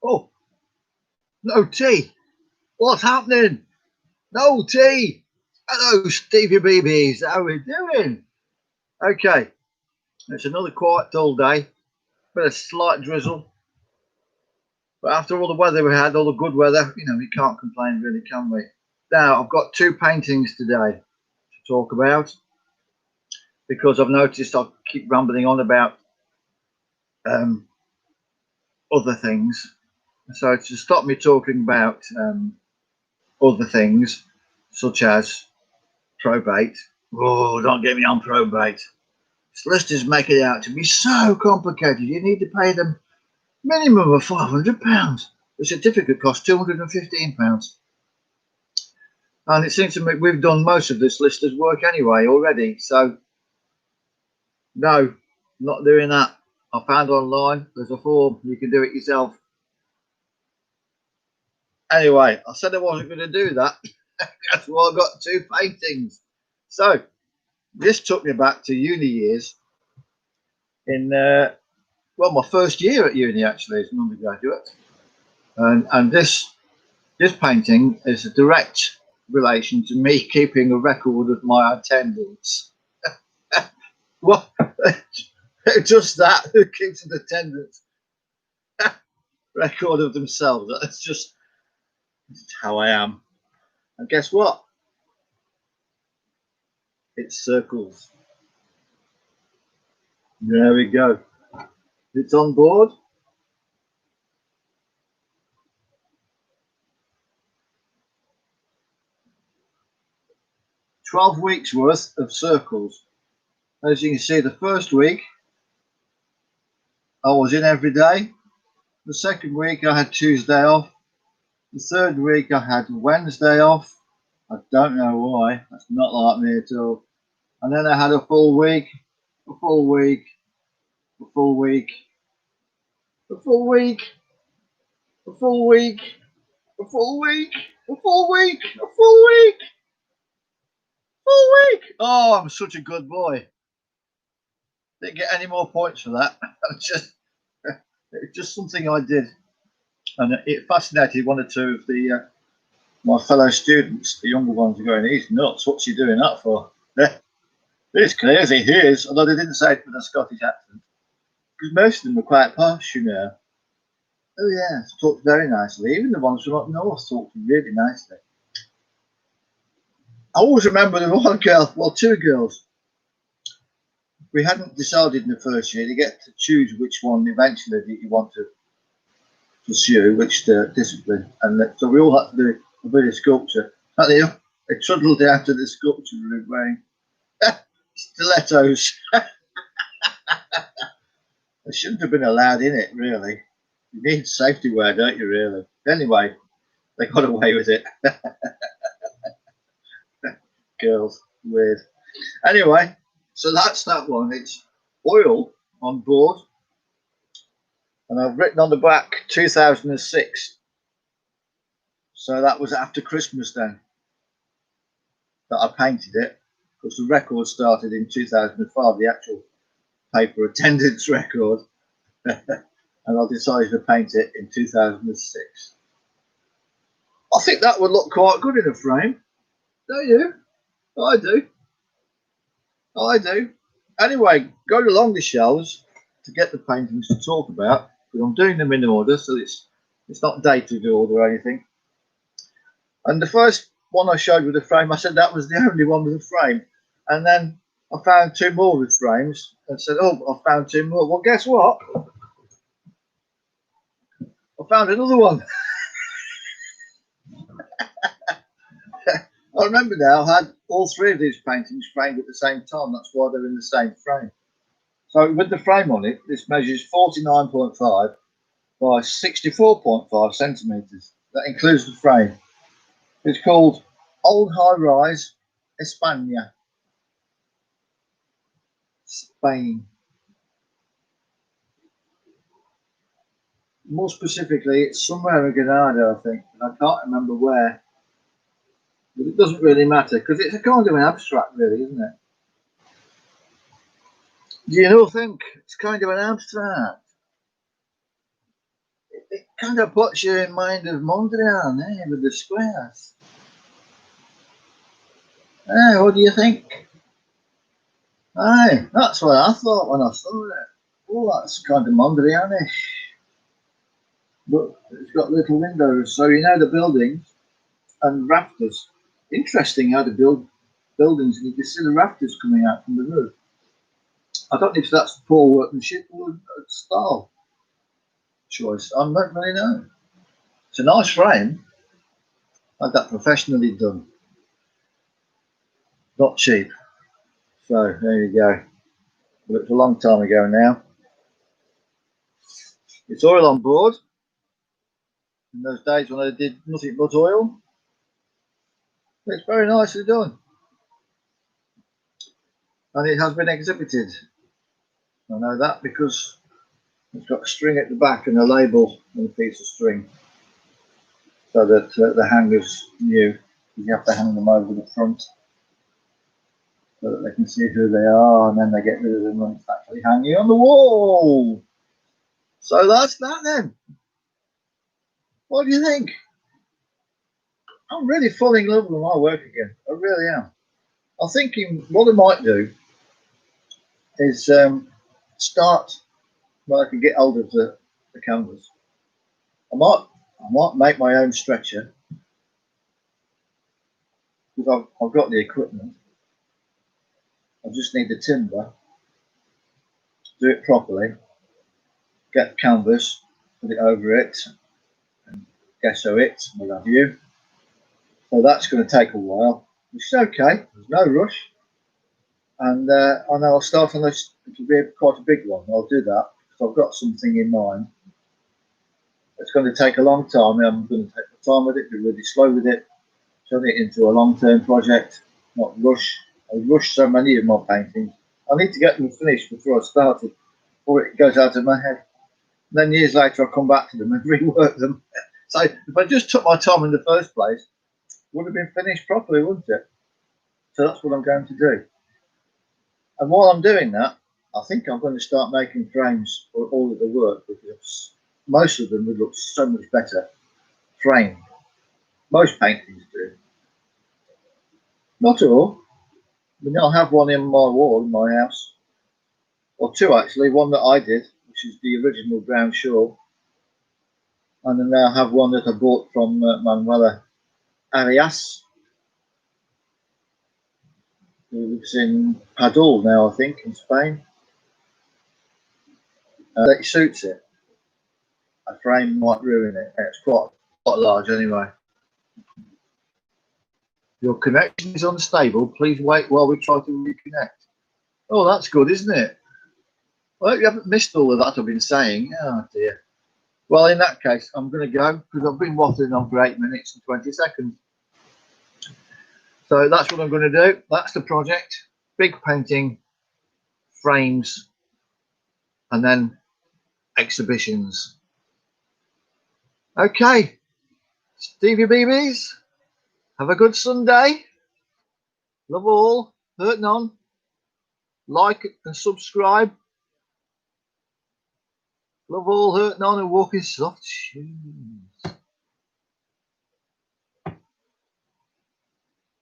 Oh, no tea. What's happening? No tea. Hello, Stevie BBs. How are we doing? Okay, it's another quiet, dull day. Bit of slight drizzle. But after all the weather we had, all the good weather, we can't complain really, can we? Now, I've got two paintings today to talk about because I've noticed I keep rambling on about other things. So to stop me talking about other things, such as probate. Oh, don't get me on probate. Solicitors make it out to be so complicated. You need to pay them minimum of £500. The certificate costs £215. And it seems to me we've done most of the solicitors' work anyway already. So, no, not doing that. I found online there's a form, you can do it yourself. Anyway, I said I wasn't going to do that. That's why I got two paintings. So, this took me back to uni years in, my first year at uni actually as an undergraduate. And this painting is a direct relation to me keeping a record of my attendance. What? Just that, who keeps an attendance record of themselves? That's just how I am. And guess what? It's circles. There we go. It's on board. "12 weeks worth of circles. As you can see, the first week I was in every day. The second week I had Tuesday off. The third week I had Wednesday off. I don't know why. That's not like me at all. And then I had a full week, a full week, a full week, a full week, a full week, a full week, a full week, a full week, full week. Oh, I'm such a good boy. Didn't get any more points for that. It's just something I did. And it fascinated one or two of the my fellow students, the younger ones, are going, "He's nuts. What's he doing that for?" It's crazy. He is, although they didn't say it with a Scottish accent, because most of them were quite posh, Oh yeah, talked very nicely. Even the ones from up north talked really nicely. I always remember there was one girl, well, two girls. We hadn't decided in the first year. You get to choose which one eventually that you want to pursue, which discipline, and so we all had to do a bit of sculpture. And they trundled down to the sculpture room wearing stilettos. They shouldn't have been allowed in it, really. You need safety wear, don't you, really? Anyway, they got away with it. Girls, weird. Anyway, so that's that one. It's oil on board. And I've written on the back 2006. So that was after Christmas then that I painted it, because the record started in 2005, the actual paper attendance record. And I decided to paint it in 2006. I think that would look quite good in a frame. Don't you? I do. I do. Anyway, go along the shelves to get the paintings to talk about, because I'm doing them in order, so it's not dated order or anything. And the first one I showed with the frame, I said that was the only one with a frame. And then I found two more with frames and said, "Oh, I found two more." Well, guess what? I found another one. I remember now, I had all three of these paintings framed at the same time. That's why they're in the same frame. So with the frame on it, this measures 49.5 by 64.5 centimetres. That includes the frame. It's called Old High Rise, España, Spain. More specifically, it's somewhere in Granada, I think. I can't remember where. But it doesn't really matter, because it's a kind of an abstract, really, isn't it? Do you not think it's kind of an abstract? it kind of puts you in mind of Mondrian, with the squares. What do you think? That's what I thought when I saw it. Oh, that's kind of Mondrian-ish. But it's got little windows, so the buildings and rafters. Interesting how to build buildings, and you can see the rafters coming out from the roof. I don't know if that's poor workmanship or a style choice. I don't really know. It's a nice frame. I had that professionally done. Not cheap. So there you go. But it's a long time ago now. It's oil on board. In those days when I did nothing but oil. It's very nicely done. And it has been exhibited. I know that because it's got a string at the back and a label and a piece of string, so that the hangers knew you have to hang them over the front so that they can see who they are, and then they get rid of them when it's actually hanging on the wall. So that's that then. What do you think? I'm really falling in love with my work again. I really am. I'm thinking what I might do is start when I can get hold of the canvas. I might make my own stretcher because I've got the equipment. I just need the timber, do it properly, get the canvas, put it over it, and gesso it, what have you. So that's going to take a while, which is okay. There's no rush. And I know I'll start on this. It'll be quite a big one. I'll do that because I've got something in mind. It's going to take a long time. I'm going to take my time with it, be really slow with it, turn it into a long-term project, not rush. I rush so many of my paintings. I need to get them finished before I start it, before it goes out of my head. And then years later, I'll come back to them and rework them. So if I just took my time in the first place, it would have been finished properly, wouldn't it? So that's what I'm going to do. And while I'm doing that, I think I'm going to start making frames for all of the work because most of them would look so much better framed. Most paintings do. Not all. I mean, I'll have one in my wall in my house, or two actually. One that I did, which is the original Brown Shaw, and then I'll have one that I bought from Manuela Arias, who lives in Padul now, I think, in Spain. It suits it. A frame might ruin it. It's quite large anyway. Your connection is unstable. Please wait while we try to reconnect. Oh, that's good, isn't it? I hope you haven't missed all of that I've been saying. Oh dear. Well, in that case, I'm going to go because I've been waffling on for 8 minutes and 20 seconds. So that's what I'm going to do. That's the project. Big painting, frames, and then exhibitions. Okay, Stevie BBs, have a good Sunday. Love all, hurt none. Like and subscribe. Love all, hurt none, and walk in soft shoes.